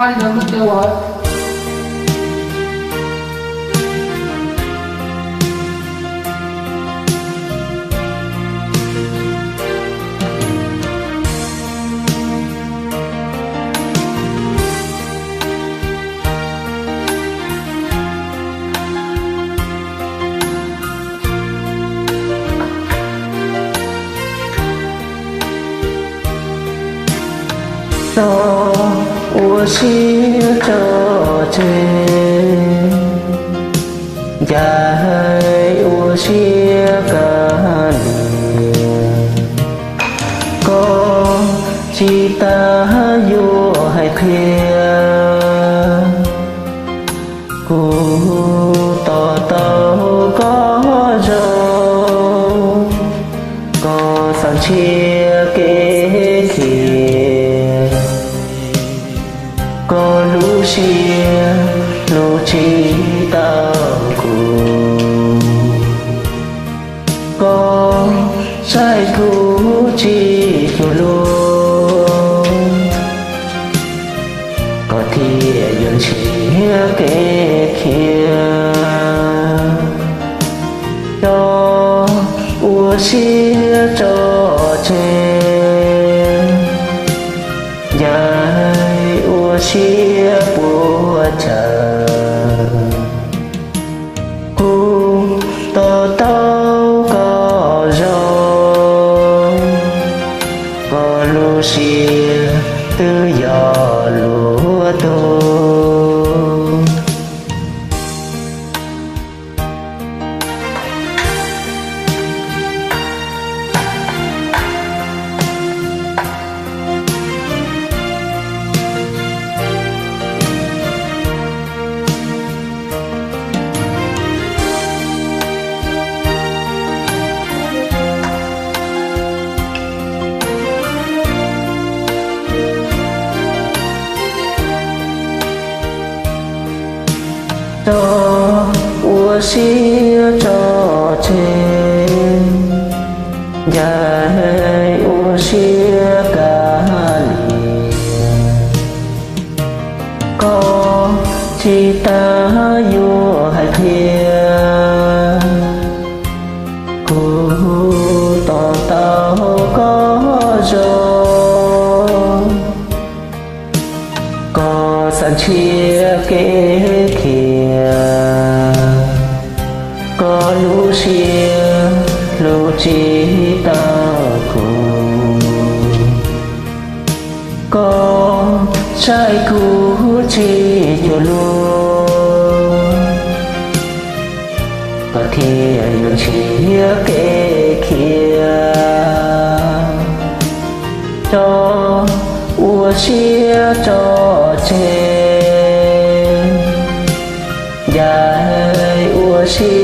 Ai đi được kêu rồi. Cho我心着情，在我心个里，có chỉ ta vô hay khuya, cô tỏ tao có rồi, có sang chia kế kia. Có lũ chia lũ chỉ tao cùng có sai cũ chỉ luôn có thiệt dân chia kế kia cho ua chia cho chê dài ua chia bùa chờ cu to tao có rồi có lũ chia từ gió lúa tô cho ua xia cho trên dài ua xia cả lì có chỉ ta vô hay kia cô tỏ tao có rồi có sẵn chia kế kia có lũ chia lũ chỉ tao cùng có trái cũ chỉ cho luôn có thiệt những chia kế kia cho ua chia cho chê dài ua chia